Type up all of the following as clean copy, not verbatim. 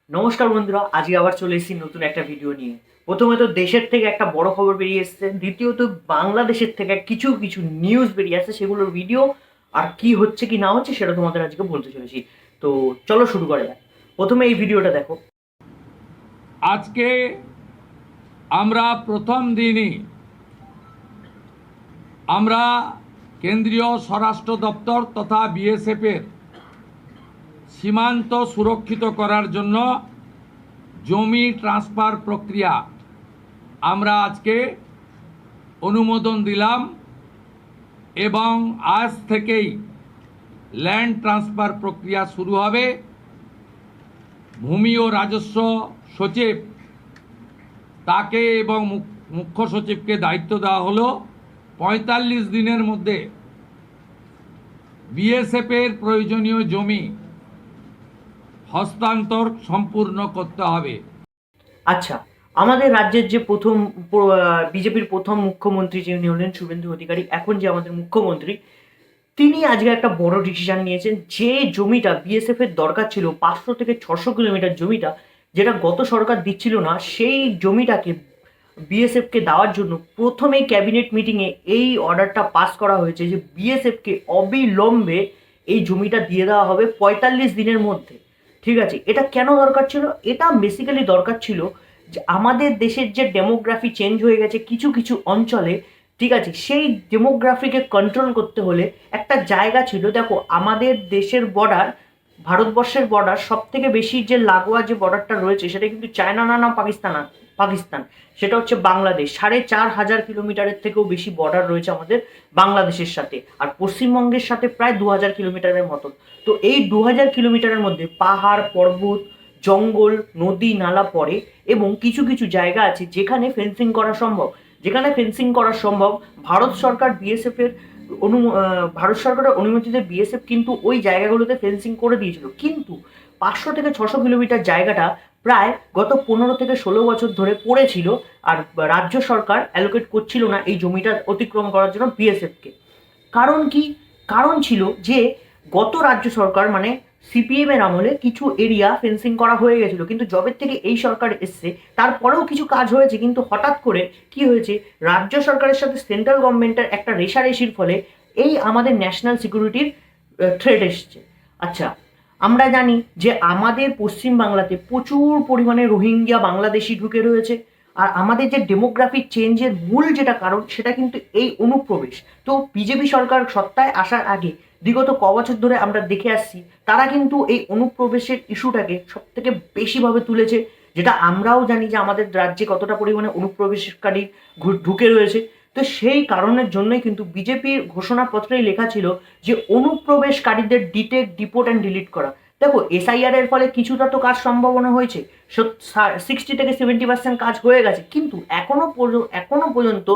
নমস্কার বন্ধুরা, আজকে আবার চলে এসেছি নতুন একটা ভিডিও নিয়ে। প্রথমত দেশের থেকে একটা বড় খবর বেরিয়ে এসেছে, দ্বিতীয়ত বাংলাদেশের থেকে কিছু কিছু নিউজ বেরিয়ে আসছে, সেগুলোর ভিডিও আর কি হচ্ছে কি না হচ্ছে সেটা তোমাদের আজকে বলতে চলেছি। তো চলো শুরু করা যাক। প্রথমে এই ভিডিওটা দেখো। আজকে আমরা প্রথম দিনই আমরা কেন্দ্রীয় স্বরাষ্ট্র দপ্তর তথা বিএসএফের সীমান্ত সুরক্ষিত করার জন্য জমি ট্রান্সফার প্রক্রিয়া আমরা আজকে অনুমোদন দিলাম এবং আজ থেকেই ল্যান্ড ট্রান্সফার প্রক্রিয়া শুরু হবে। ভূমি ও রাজস্ব সচিব তাকে এবং মুখ্য সচিবকে দায়িত্ব দেওয়া হলো ৪৫ দিনের মধ্যে বিএসএফের প্রয়োজনীয় জমি হস্তান্তর সম্পূর্ণ করতে হবে। আচ্ছা, আমাদের রাজ্যের যে প্রথম বিজেপির প্রথম মুখ্যমন্ত্রী যিনি হলেন শুভেন্দু অধিকারী, এখন যে আমাদের মুখ্যমন্ত্রী, তিনি আজকে একটা বড় ডিসিশন নিয়েছেন। যে জমিটা বিএসএফ এর দরকার ছিল ৫০০ থেকে ৬০০ কিলোমিটার জমিটা, যেটা গত সরকার দিচ্ছিল না, সেই জমিটাকে বিএসএফ কে দেওয়ার জন্য প্রথমেই ক্যাবিনেট মিটিংয়ে এই অর্ডারটা পাস করা হয়েছে যে বিএসএফ কে অবিলম্বে এই জমিটা দিয়ে দেওয়া হবে ৪৫ দিনের মধ্যে। ঠিক আছে, এটা কেন দরকার ছিল? এটা বেসিক্যালি দরকার ছিল যে আমাদের দেশের যে ডেমোগ্রাফি চেঞ্জ হয়ে গেছে কিছু কিছু অঞ্চলে, ঠিক আছে, সেই ডেমোগ্রাফিকে কন্ট্রোল করতে হলে একটা জায়গা ছিল। দেখো, আমাদের দেশের বর্ডার, ভারতবর্ষের বর্ডার সব থেকে বেশি যে লাগোয়া যে বর্ডারটা রয়েছে সেটা কিন্তু চায়না না পাকিস্তান, সেটা হচ্ছে বাংলাদেশ। ৪,৫০০ কিলোমিটারের থেকেও বেশি বর্ডার রয়েছে আমাদের বাংলাদেশের সাথে, আর পশ্চিমবঙ্গের সাথে প্রায় ২,০০০ কিলোমিটারের মতন। তো এই ২,০০০ কিলোমিটারের মধ্যে পাহাড় পর্বত, জঙ্গল, নদী নালা পড়ে, এবং কিছু কিছু জায়গা আছে যেখানে ফেন্সিং করা সম্ভব। ভারত সরকার বিএসএফ এর ভারত সরকারের অনুমতিতে বিএসএফ কিন্তু ওই জায়গাগুলোতে ফেন্সিং করে দিয়েছিল, কিন্তু ৫০০ থেকে ৬০০ কিলোমিটার জায়গাটা প্রায় গত ১৫ থেকে ১৬ বছর ধরে পড়েছিল, আর রাজ্য সরকার অ্যালোকেট করছিল না এই জমিটা অতিক্রম করার জন্য বিএসএফকে। কারণ কি? কারণ ছিল যে গত রাজ্য সরকার মানে সিপিএম এর আমলে কিছু এরিয়া ফেন্সিং করা হয়ে গেছিল, কিন্তু জবের থেকে এই সরকার এসছে তারপরেও কিছু কাজ হয়েছে, কিন্তু হঠাৎ করে কি হয়েছে, রাজ্য সরকারের সাথে সেন্ট্রাল গভর্নমেন্টের একটা রেষারেষির ফলে এই আমাদের ন্যাশনাল সিকিউরিটির থ্রেট এসছে। আচ্ছা, আমরা জানি যে আমাদের পশ্চিম বাংলাতে প্রচুর পরিমাণে রোহিঙ্গা বাংলাদেশি ঢুকে রয়েছে, আর আমাদের যে ডেমোগ্রাফিক চেঞ্জের মূল যেটা কারণ সেটা কিন্তু এই অনুপ্রবেশ। তো বিজেপি সরকার সত্তায় আসার আগে বিগত বছর ধরে আমরা দেখে আসছি, তারা কিন্তু এই অনুপ্রবেশের ইস্যুটাকে সব থেকে বেশিভাবে তুলেছে, যেটা আমরাও জানি যে আমাদের রাজ্যে কতটা পরিমাণে অনুপ্রবেশকারী ঢুকে রয়েছে। তো সেই কারণের জন্যই কিন্তু বিজেপির ঘোষণাপত্রেই লেখা ছিল যে অনুপ্রবেশকারীদের ডিটেক্ট, ডিপোর্ট অ্যান্ড ডিলিট করা। দেখো, এসআইআর এর ফলে কিছুটা তো কাজ সম্ভাবনা হয়েছে, 60 থেকে 70% কাজ হয়ে গেছে, কিন্তু এখনো পর্যন্ত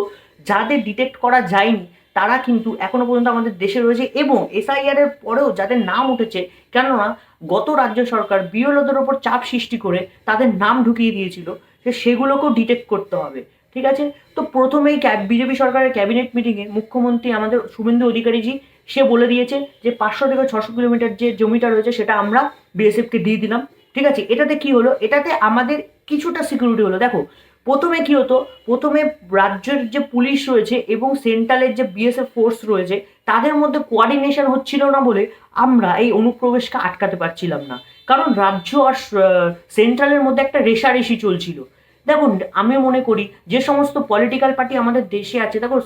যাদের ডিটেক্ট করা যায়নি তারা কিন্তু এখনো পর্যন্ত আমাদের দেশে রয়েছে, এবং এসআইআর এর পরেও যাদের নাম উঠেছে, কেননা গত রাজ্য সরকার বিএলওদের ওপর চাপ সৃষ্টি করে তাদের নাম ঢুকিয়ে দিয়েছিল, যে সেগুলোকেও ডিটেক্ট করতে হবে। ঠিক আছে, তো প্রথমেই বিজেপি সরকারের ক্যাবিনেট মিটিংয়ে মুখ্যমন্ত্রী আমাদের শুভেন্দু অধিকারীজি সে বলে দিয়েছে যে ৫০০ থেকে ৬০০ কিলোমিটার যে জমিটা রয়েছে সেটা আমরা বিএসএফকে দিয়ে দিলাম। ঠিক আছে, এটাতে কি হলো, এটাতে আমাদের কিছুটা সিকিউরিটি হলো। দেখো, প্রথমে কি হতো, প্রথমে রাজ্যের যে পুলিশ রয়েছে এবং সেন্ট্রালের যে বিএসএফ ফোর্স রয়েছে তাদের মধ্যে কোয়ার্ডিনেশন হচ্ছিল না বলে আমরা এই অনুপ্রবেশকে আটকাতে পারছিলাম না, কারণ রাজ্য আর সেন্ট্রালের মধ্যে একটা রেষারেষি চলছিল। দেখুন, আমি মনে করি যে সমস্ত পলিটিক্যাল পার্টি আমাদের দেশে আছে, দেখো,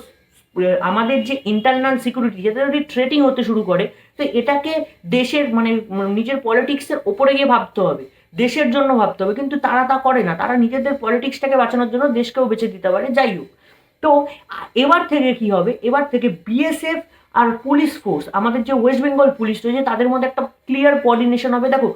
আমাদের যে ইন্টারনাল সিকিউরিটি যাতে যদি থ্রেটিং হতে শুরু করে, তো এটাকে দেশের মানে নিজের পলিটিক্সের ওপরে গিয়ে ভাবতে হবে, দেশের জন্য ভাবতে হবে, কিন্তু তারা তা করে না। তারা নিজেদের পলিটিক্সটাকে বাঁচানোর জন্য দেশকেও বেঁচে দিতে পারে। যাই হোক, তো এবার থেকে কি হবে, এবার থেকে বিএসএফ আর পুলিশ ফোর্স, আমাদের যে ওয়েস্ট বেঙ্গল পুলিশ রয়েছে তাদের মধ্যে একটা ক্লিয়ার কোঅর্ডিনেশন হবে। দেখো,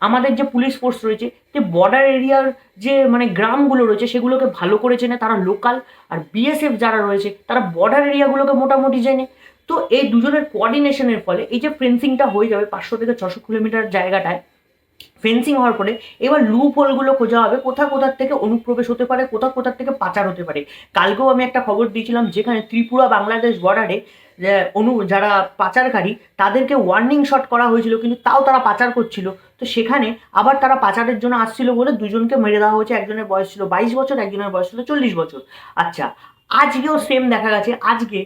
আমাদের যে পুলিশ ফোর্স রয়েছে যে বর্ডার এরিয়ার যে মানে গ্রামগুলো রয়েছে সেগুলোকে ভালো করে চেনে, তারা লোকাল, আর বিএসএফ যারা রয়েছে তারা বর্ডার এরিয়াগুলোকে মোটামুটি চেনে। তো এই দুজনের কোঅর্ডিনেশনের ফলে এই যে ফেন্সিংটা হয়ে যাবে ৫০০ থেকে ৬০০ কিলোমিটার জায়গাটায়, ফেন্সিং হওয়ার পরে এবার লুপ হোলগুলো খোঁজা হবে, কোথার থেকে অনুপ্রবেশ হতে পারে, কোথার থেকে পাচার হতে পারে। কালকেও আমি একটা খবর দিয়েছিলাম যেখানে ত্রিপুরা বাংলাদেশ বর্ডারে যে যারা পাচারকারী তাদেরকে ওয়ার্নিং শট করা হয়েছিল, কিন্তু তাও তারা পাচার করছিল। তো সেখানে আবার তারা পাচারের জন্য আসছিল বলে দুজনকে মেরে দেওয়া হয়েছে। একজনের বয়স ছিল 22 বছর, একজনের বয়স ছিল 40 বছর। আচ্ছা, আজকেও সেম দেখা গেছে। আজকে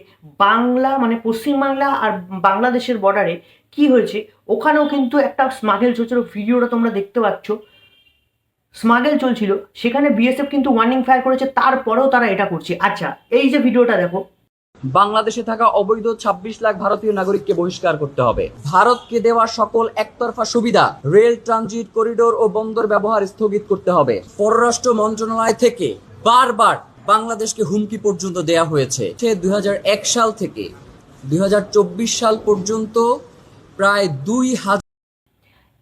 বাংলা মানে পশ্চিমবাংলা আর বাংলাদেশের বর্ডারে কি হয়েছে, ওখানেও কিন্তু একটা স্মাগেল চলছিল। ভিডিওটা তোমরা দেখতে পাচ্ছ, স্মাগেল চলছিল, সেখানে বিএসএফ কিন্তু ওয়ার্নিং ফায়ার করেছে, তারপরেও তারা এটা করছে। আচ্ছা, এই যে ভিডিওটা দেখো, বাংলাদেশে থাকা অবৈধ 26 লাখ ভারতীয় নাগরিককে বহিষ্কার করতে হবে। ভারতকে দেওয়া সকল একতরফা সুবিধা, রেল ট্রানজিট করিডোর ও বন্দর ব্যবহার স্থগিত করতে হবে। পররাষ্ট্র মন্ত্রণালয় থেকে বারবার বাংলাদেশকে হুমকি পর্যন্ত দেয়া হয়েছে। 2001 সাল থেকে 2024 সাল পর্যন্ত প্রায় 2000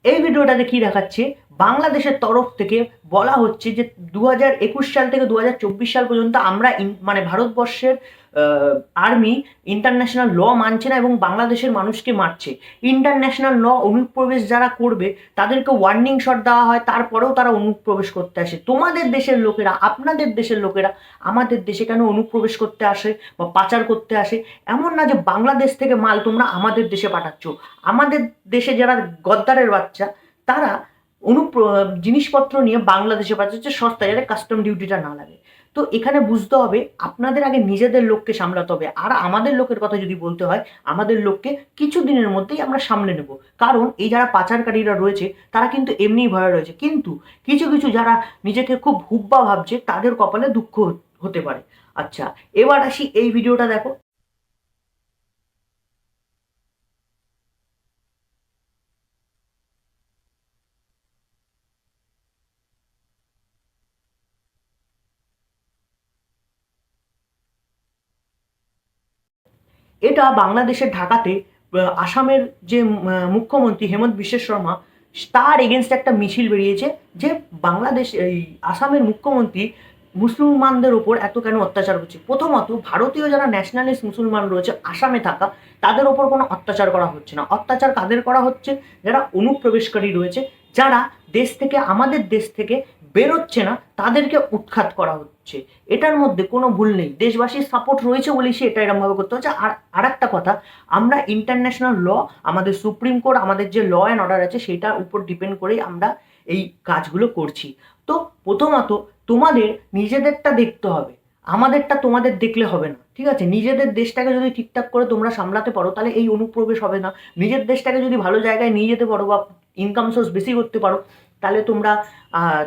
এই ভিডিওটাতে কি দেখাচ্ছে, বাংলাদেশের তরফ থেকে বলা হচ্ছে যে 2021 সাল থেকে 2024 সাল পর্যন্ত আমরা মানে ভারতবর্ষের আর্মি ইন্টারন্যাশনাল ল মানছে না এবং বাংলাদেশের মানুষকে মারছে। ইন্টারন্যাশনাল ল অনুপ্রবেশ যারা করবে তাদেরকে ওয়ার্নিং শট দেওয়া হয়, তারপরেও তারা অনুপ্রবেশ করতে আসে। তোমাদের দেশের লোকেরা, আপনাদের দেশের লোকেরা আমাদের দেশে কেন অনুপ্রবেশ করতে আসে বা পাচার করতে আসে? এমন না যে বাংলাদেশ থেকে মাল তোমরা আমাদের দেশে পাঠাচ্ছ। আমাদের দেশে যারা গদ্দারের বাচ্চা, তারা জিনিসপত্র নিয়ে বাংলাদেশে পাঠাচ্ছে সস্তায়, যাতে কাস্টম ডিউটিটা না লাগে। তো এখানে বুঝতে হবে আপনাদের আগে নিজেদের লোককে সামলাতে হবে। আর আমাদের লোকের কথা যদি বলতে হয়, আমাদের লোককে কিছু দিনের মধ্যেই আমরা সামলে নেব। কারণ এই যারা পাচারকারীরা রয়েছে তারা কিন্তু এমনিই ভয়ে রয়েছে, কিন্তু কিছু কিছু যারা নিজেকে খুব হুব্বা ভাবছে তাদের কপালে দুঃখ হতে পারে। আচ্ছা, এবার আসি, এই ভিডিওটা দেখো। এটা বাংলাদেশের ঢাকাতে আসামের যে মুখ্যমন্ত্রী হেমন্ত বিশ্ব শর্মা, তার এগেনস্ট একটা মিছিল বেরিয়েছে যে বাংলাদেশ এই আসামের মুখ্যমন্ত্রী মুসলমানদের ওপর এত কেন অত্যাচার হচ্ছে। প্রথমত, ভারতীয় যারা ন্যাশনালিস্ট মুসলমান রয়েছে আসামে থাকা, তাদের ওপর কোনো অত্যাচার করা হচ্ছে না। অত্যাচার কাদের করা হচ্ছে? যারা অনুপ্রবেশকারী রয়েছে, যারা দেশ থেকে, আমাদের দেশ থেকে বেরোচ্ছে না, তাদেরকে উৎখাত করা হচ্ছে। এটার মধ্যে কোনো ভুল নেই, দেশবাসীর সাপোর্ট রয়েছে বলেই সে এটা এরকমভাবে করতে হচ্ছে। আর একটা কথা, আমরা ইন্টারন্যাশনাল ল, আমাদের সুপ্রিম কোর্ট, আমাদের যে ল অ্যান্ড অর্ডার আছে সেটার উপর ডিপেন্ড করেই আমরা এই কাজগুলো করছি। তো প্রথমত তোমাদের নিজেদেরটা দেখতে হবে, আমাদেরটা তোমাদের দেখলে হবে না, ঠিক আছে? নিজেদের দেশটাকে যদি ঠিকঠাক করে তোমরা সামলাতে পারো, তাহলে এই অনুপ্রবেশ হবে না। নিজের দেশটাকে যদি ভালো জায়গায় নিয়ে যেতে পারো বা ইনকাম সোর্স বেশি করতে পারো, তাহলে তোমরা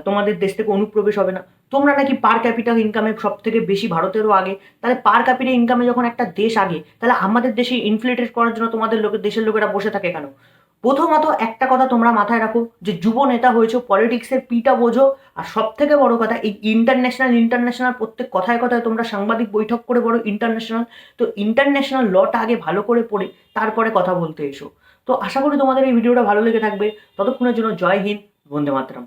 তোমাদের দেশ থেকে অনুপ্রবেশ হবে না। তোমরা নাকি পার ক্যাপিটাল ইনকামে সব থেকে বেশি, ভারতেরও আগে, তাহলে পার ক্যাপিটাল ইনকামে যখন একটা দেশ আগে, তাহলে আমাদের দেশে ইনফ্লেটেড করার জন্য তোমাদের দেশের লোকেরা বসে থাকে কেন? প্রথমত একটা কথা তোমরা মাথায় রাখো, যে যুব নেতা হয়েছো, পলিটিক্সের পিটা বোঝো। আর সব থেকে বড় কথা, এই ইন্টারন্যাশনাল প্রত্যেক কথায় কথায় তোমরা সাংবাদিক বৈঠক করে বলো ইন্টারন্যাশনাল। তো ইন্টারন্যাশনাল লটা আগে ভালো করে পড়ে তারপরে কথা বলতে এসো। তো আশা করি তোমাদের এই ভিডিওটা ভালো লেগে থাকবে। ততক্ষণের জন্য জয় হিন্দ, বন্দে মাতরম।